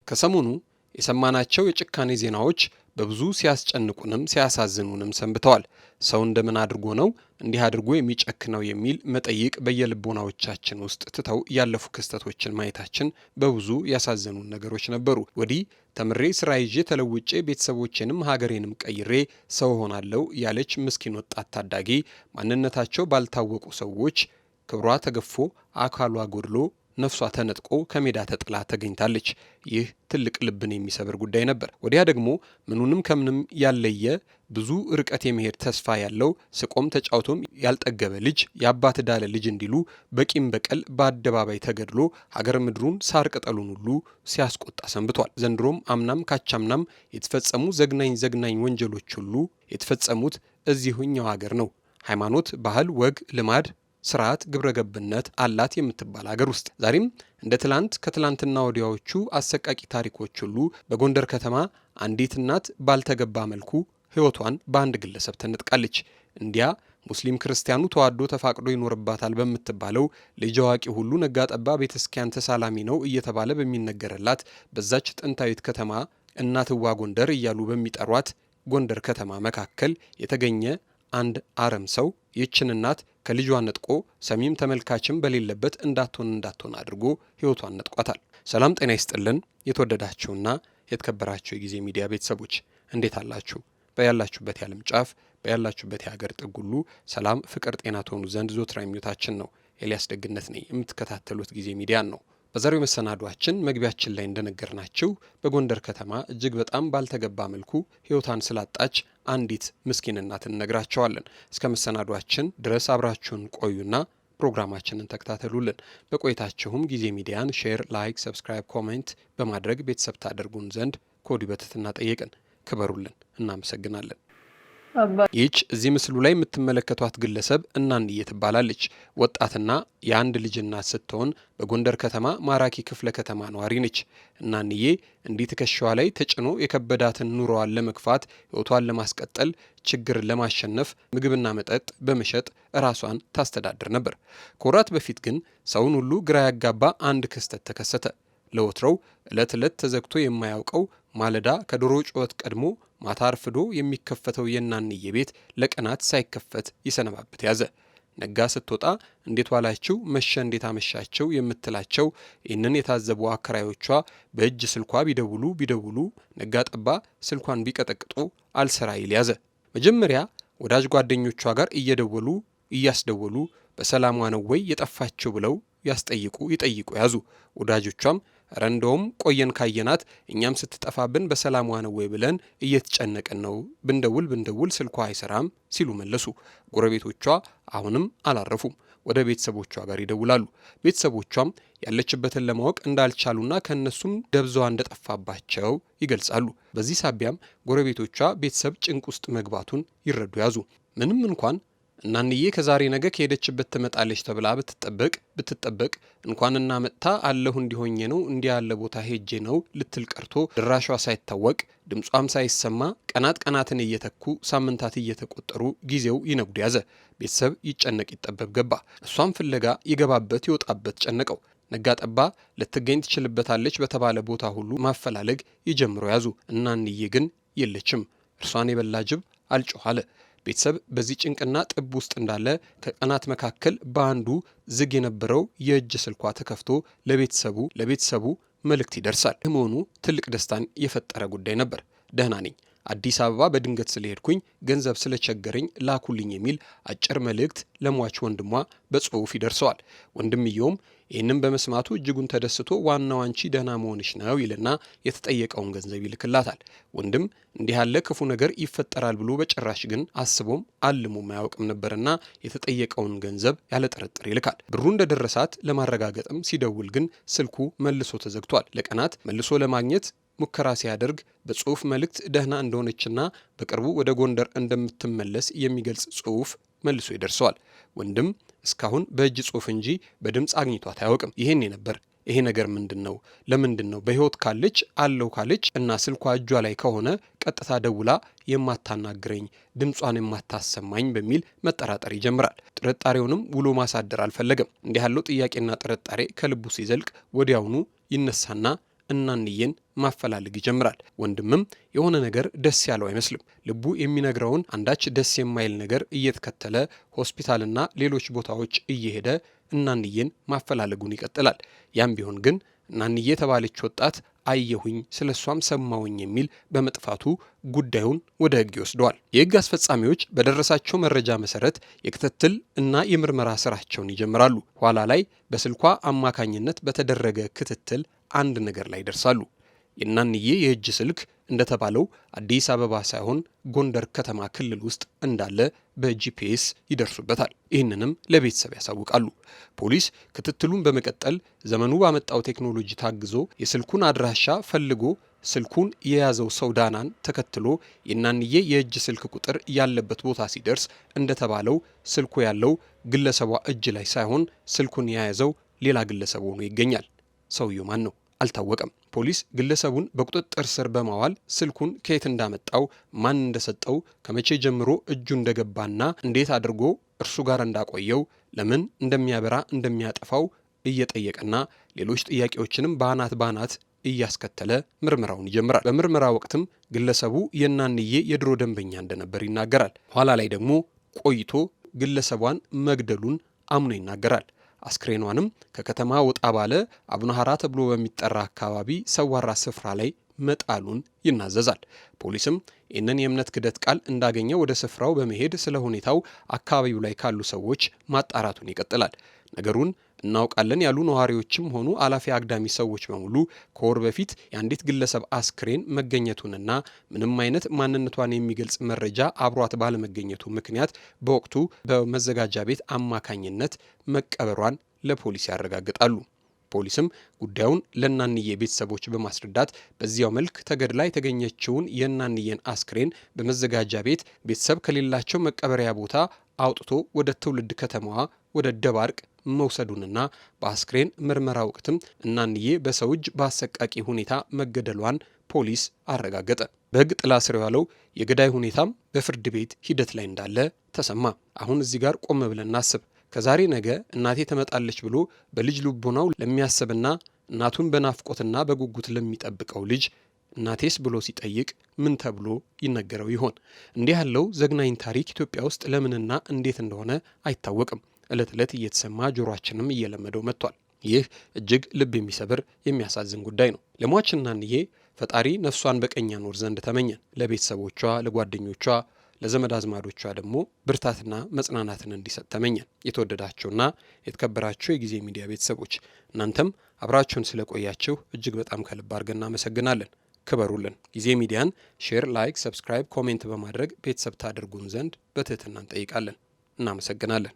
ከሰሞኑ የሰማናቸው የጭካኔ ዜናዎች በብዙ ሲያስጨንቁንም ሲያሳዝኑንም ሰንብተዋል። ሰው እንደምን አድርጎ ነው እንዲህ አድርጎ የሚጨክነው የሚል መጠይቅ በየልቦናዎቻችን ውስጥ ትተው ያለፉ ክስተቶችን ማየታችን በብዙ ያሳዘኑን ነገሮች ነበሩ። ወዲህ ተምሬ ስራ ይዤ ተለውጬ ቤተሰቦቼንም ሀገሬንም ቀይሬ ሰው ሆናለሁ ያለች ምስኪን ወጣት ታዳጊ ማንነታቸው ባልታወቁ ሰዎች ክብሯ ተገፎ አካሏ ጎድሎ ነፍሷ ተነጥቆ ከሜዳ ተጥላ ተገኝታለች። ይህ ትልቅ ልብን የሚሰብር ጉዳይ ነበር። ወዲያ ደግሞ ምኑንም ከምንም ያለየ ብዙ ርቀት የመሄድ ተስፋ ያለው ስቆም ተጫውቶም ያልጠገበ ልጅ የአባት ዳለ ልጅ እንዲሉ በቂም በቀል በአደባባይ ተገድሎ ሀገር ምድሩን ሳር ቅጠሉን ሁሉ ሲያስቆጣ ሰንብቷል። ዘንድሮም አምናም ካቻምናም የተፈጸሙ ዘግናኝ ወንጀሎች ሁሉ የተፈጸሙት እዚሁኛው ሀገር ነው። ሃይማኖት፣ ባህል፣ ወግ፣ ልማድ ስርዓት ግብረገብነት አላት የምትባል ሀገር ውስጥ ዛሬም እንደ ትላንት ከትላንትና ወዲያዎቹ አሰቃቂ ታሪኮች ሁሉ በጎንደር ከተማ አንዲት እናት ባልተገባ መልኩ ሕይወቷን በአንድ ግለሰብ ተነጥቃለች። እንዲያ ሙስሊም ክርስቲያኑ ተዋዶ ተፋቅዶ ይኖርባታል በምትባለው ልጅ አዋቂ ሁሉ ነጋጠባ ቤተክርስቲያን ተሳላሚ ነው እየተባለ በሚነገርላት በዛች ጥንታዊት ከተማ እናትዋ ጎንደር እያሉ በሚጠሯት ጎንደር ከተማ መካከል የተገኘ አንድ አረም ሰው ይህችን እናት ከልጇ ነጥቆ ሰሚም ተመልካችም በሌለበት እንዳትሆን አድርጎ ሕይወቷን ነጥቋታል። ሰላም ጤና ይስጥልን። የተወደዳችሁና የተከበራችሁ የጊዜ ሚዲያ ቤተሰቦች እንዴት አላችሁ? በያላችሁበት የዓለም ጫፍ በያላችሁበት የሀገር ጥግ ሁሉ ሰላም፣ ፍቅር፣ ጤና ትሆኑ ዘንድ ዞትራ ምኞታችን ነው። ኤልያስ ደግነት ነኝ። የምትከታተሉት ጊዜ ሚዲያን ነው። በዛሬው መሰናዷችን መግቢያችን ላይ እንደነገርናችሁ በጎንደር ከተማ እጅግ በጣም ባልተገባ መልኩ ሕይወቷን ስላጣች አንዲት ምስኪን እናት እንነግራቸዋለን። እስከ መሰናዷችን ድረስ አብራችሁን ቆዩና ፕሮግራማችንን ተከታተሉልን። በቆይታችሁም ጊዜ ሚዲያን ሼር፣ ላይክ፣ ሰብስክራይብ፣ ኮሜንት በማድረግ ቤተሰብ ታደርጉን ዘንድ ከወዲሁ በትህትና ጠየቅን። ክበሩልን። እናመሰግናለን። ይህች እዚህ ምስሉ ላይ የምትመለከቷት ግለሰብ እናንዬ ትባላለች። ወጣትና የአንድ ልጅ እናት ስትሆን በጎንደር ከተማ ማራኪ ክፍለ ከተማ ነዋሪ ነች። እናንዬ እንዲህ ትከሻዋ ላይ ተጭኖ የከበዳትን ኑሮዋን ለመግፋት ሕይወቷን ለማስቀጠል ችግርን ለማሸነፍ ምግብና መጠጥ በመሸጥ ራሷን ታስተዳድር ነበር። ከወራት በፊት ግን ሰውን ሁሉ ግራ ያጋባ አንድ ክስተት ተከሰተ። ለወትሮው ዕለት ዕለት ተዘግቶ የማያውቀው ማለዳ ከዶሮ ጩኸት ቀድሞ ማታ አርፍዶ የሚከፈተው የእናንዬ ቤት ለቀናት ሳይከፈት ይሰነባበት ያዘ። ነጋ ስትወጣ እንዴት ዋላችሁ፣ መሸ እንዴት አመሻቸው የምትላቸው ይህንን የታዘቡ አከራዮቿ በእጅ ስልኳ ቢደውሉ ነጋ ጠባ ስልኳን ቢቀጠቅጡ አልሰራ ይል ያዘ። መጀመሪያ ወዳጅ ጓደኞቿ ጋር እያስደወሉ በሰላሟ ነው ወይ የጠፋችው ብለው ይጠይቁ ያዙ። ወዳጆቿም ኧረ እንደውም ቆየን ካየናት እኛም ስትጠፋብን በሰላሟ ነው ወይ ብለን እየተጨነቅን ነው፣ ብንደውል ስልኳ አይሰራም ሲሉ መለሱ። ጎረቤቶቿ አሁንም አላረፉም። ወደ ቤተሰቦቿ ጋር ይደውላሉ። ቤተሰቦቿም ያለችበትን ለማወቅ እንዳልቻሉና ከእነሱም ደብዛዋ እንደጠፋባቸው ይገልጻሉ። በዚህ ሳቢያም ጎረቤቶቿ ቤተሰብ ጭንቅ ውስጥ መግባቱን ይረዱ ያዙ። ምንም እንኳን እናንዬ ከዛሬ ነገ ከሄደችበት ትመጣለች ተብላ ብትጠበቅ እንኳንና መጥታ አለሁ እንዲሆኜ ነው እንዲህ ያለ ቦታ ሄጄ ነው ልትል ቀርቶ ድራሿ ሳይታወቅ ድምጿም ሳይሰማ ቀናትን እየተኩ ሳምንታት እየተቆጠሩ ጊዜው ይነጉድ ያዘ። ቤተሰብ ይጨነቅ ይጠበብ ገባ። እሷም ፍለጋ ይገባበት ይወጣበት ጨነቀው። ነጋ ጠባ ልትገኝ ትችልበታለች በተባለ ቦታ ሁሉ ማፈላለግ ይጀምሩ ያዙ። እናንዬ ግን የለችም። እርሷን የበላ ጅብ አልጮህ አለ። ቤተሰብ በዚህ ጭንቅና ጥብ ውስጥ እንዳለ ከቀናት መካከል በአንዱ ዝግ የነበረው የእጅ ስልኳ ተከፍቶ ለቤተሰቡ መልእክት ይደርሳል። መሆኑ ትልቅ ደስታን የፈጠረ ጉዳይ ነበር። ደህና ነኝ፣ አዲስ አበባ በድንገት ስለሄድኩኝ ገንዘብ ስለቸገረኝ ላኩልኝ የሚል አጭር መልእክት ለሟች ወንድሟ በጽሑፍ ይደርሰዋል። ወንድምየውም ይህንም በመስማቱ እጅጉን ተደስቶ ዋናው አንቺ ደህና መሆንሽ ነው ይልና የተጠየቀውን ገንዘብ ይልክላታል። ወንድም እንዲህ ያለ ክፉ ነገር ይፈጠራል ብሎ በጭራሽ ግን አስቦም አልሞም አያውቅም ነበርና የተጠየቀውን ገንዘብ ያለ ጥርጥር ይልካል። ብሩ እንደደረሳት ለማረጋገጥም ሲደውል ግን ስልኩ መልሶ ተዘግቷል። ለቀናት መልሶ ለማግኘት ሙከራ ሲያደርግ በጽሑፍ መልእክት ደህና እንደሆነችና በቅርቡ ወደ ጎንደር እንደምትመለስ የሚገልጽ ጽሑፍ መልሶ ይደርሰዋል። ወንድም እስካሁን በእጅ ጽሑፍ እንጂ በድምፅ አግኝቷት አያውቅም። ይሄን ነበር ይሄ ነገር ምንድነው? ለምንድነው በሕይወት ካለች እና ስልኳ እጇ ላይ ከሆነ ቀጥታ ደውላ የማታናግረኝ ድምጿን የማታሰማኝ በሚል መጠራጠር ይጀምራል። ጥርጣሬውንም ውሎ ማሳደር አልፈለገም። እንዲህ ያለው ጥያቄና ጥርጣሬ ከልቡ ሲዘልቅ ወዲያውኑ ይነሳና እናንዬን ማፈላለግ ይጀምራል። ወንድምም የሆነ ነገር ደስ ያለው አይመስልም። ልቡ የሚነግረውን አንዳች ደስ የማይል ነገር እየተከተለ ሆስፒታልና ሌሎች ቦታዎች እየሄደ እናንዬን ማፈላለጉን ይቀጥላል። ያም ቢሆን ግን እናንዬ የተባለች ወጣት አየሁኝ ስለሷም ሰማውኝ የሚል በመጥፋቱ ጉዳዩን ወደ ሕግ ይወስደዋል። የሕግ አስፈጻሚዎች በደረሳቸው መረጃ መሰረት የክትትል እና የምርመራ ስራቸውን ይጀምራሉ። ኋላ ላይ በስልኳ አማካኝነት በተደረገ ክትትል አንድ ነገር ላይ ይደርሳሉ። የእናንዬ የእጅ ስልክ እንደተባለው አዲስ አበባ ሳይሆን ጎንደር ከተማ ክልል ውስጥ እንዳለ በጂፒኤስ ይደርሱበታል። ይህንንም ለቤተሰብ ያሳውቃሉ። ፖሊስ ክትትሉን በመቀጠል ዘመኑ ባመጣው ቴክኖሎጂ ታግዞ የስልኩን አድራሻ ፈልጎ ስልኩን የያዘው ሰው ዳናን ተከትሎ የእናንዬ የእጅ ስልክ ቁጥር ያለበት ቦታ ሲደርስ እንደተባለው ስልኩ ያለው ግለሰቧ እጅ ላይ ሳይሆን ስልኩን የያዘው ሌላ ግለሰብ ሆኖ ይገኛል። ሰውየው ማን ነው? አልታወቀም። ፖሊስ ግለሰቡን በቁጥጥር ስር በማዋል ስልኩን ከየት እንዳመጣው፣ ማን እንደሰጠው፣ ከመቼ ጀምሮ እጁ እንደገባና እንዴት አድርጎ እርሱ ጋር እንዳቆየው፣ ለምን እንደሚያበራ እንደሚያጠፋው እየጠየቀና ሌሎች ጥያቄዎችንም ባናት እያስከተለ ምርመራውን ይጀምራል። በምርመራ ወቅትም ግለሰቡ የእናንዬ የድሮ ደንበኛ እንደነበር ይናገራል። ኋላ ላይ ደግሞ ቆይቶ ግለሰቧን መግደሉን አምኖ ይናገራል። አስክሬኗንም ከከተማ ወጣ ባለ አቡነ ሐራ ተብሎ በሚጠራ አካባቢ ሰዋራ ስፍራ ላይ መጣሉን ይናዘዛል። ፖሊስም ይህንን የእምነት ክደት ቃል እንዳገኘ ወደ ስፍራው በመሄድ ስለ ሁኔታው አካባቢው ላይ ካሉ ሰዎች ማጣራቱን ይቀጥላል። ነገሩን እናውቃለን ያሉ ነዋሪዎችም ሆኑ አላፊ አግዳሚ ሰዎች በሙሉ ከወር በፊት የአንዲት ግለሰብ አስክሬን መገኘቱንና ምንም አይነት ማንነቷን የሚገልጽ መረጃ አብሯት ባለመገኘቱ ምክንያት በወቅቱ በመዘጋጃ ቤት አማካኝነት መቀበሯን ለፖሊስ ያረጋግጣሉ። ፖሊስም ጉዳዩን ለእናንዬ ቤተሰቦች በማስረዳት በዚያው መልክ ተገድላ የተገኘችውን የእናንዬን አስክሬን በመዘጋጃ ቤት ቤተሰብ ከሌላቸው መቀበሪያ ቦታ አውጥቶ ወደ ትውልድ ከተማዋ ወደ ደባርቅ መውሰዱንና በአስክሬን ምርመራ ወቅትም እናንዬ በሰው እጅ በአሰቃቂ ሁኔታ መገደሏን ፖሊስ አረጋገጠ። በሕግ ጥላ ስር የዋለው የገዳይ ሁኔታም በፍርድ ቤት ሂደት ላይ እንዳለ ተሰማ። አሁን እዚህ ጋር ቆም ብለን እናስብ። ከዛሬ ነገ እናቴ ትመጣለች ብሎ በልጅ ልቦናው ለሚያስብና እናቱን በናፍቆትና በጉጉት ለሚጠብቀው ልጅ እናቴስ ብሎ ሲጠይቅ ምን ተብሎ ይነገረው ይሆን? እንዲህ ያለው ዘግናኝ ታሪክ ኢትዮጵያ ውስጥ ለምንና እንዴት እንደሆነ አይታወቅም። ዕለት ዕለት እየተሰማ ጆሮአችንም እየለመደው መጥቷል። ይህ እጅግ ልብ የሚሰብር የሚያሳዝን ጉዳይ ነው። ለሟች እናንዬ ፈጣሪ ነፍሷን በቀኝ ያኖር ዘንድ ተመኘን። ለቤተሰቦቿ፣ ለጓደኞቿ፣ ለዘመድ አዝማዶቿ ደግሞ ብርታትና መጽናናትን እንዲሰጥ ተመኘን። የተወደዳችሁና የተከበራችሁ የጊዜ ሚዲያ ቤተሰቦች እናንተም አብራችሁን ስለቆያችሁ እጅግ በጣም ከልብ አድርገን እናመሰግናለን። ክበሩልን። ጊዜ ሚዲያን ሼር፣ ላይክ፣ ሰብስክራይብ፣ ኮሜንት በማድረግ ቤተሰብ ታደርጉን ዘንድ በትህትና እንጠይቃለን። እናመሰግናለን።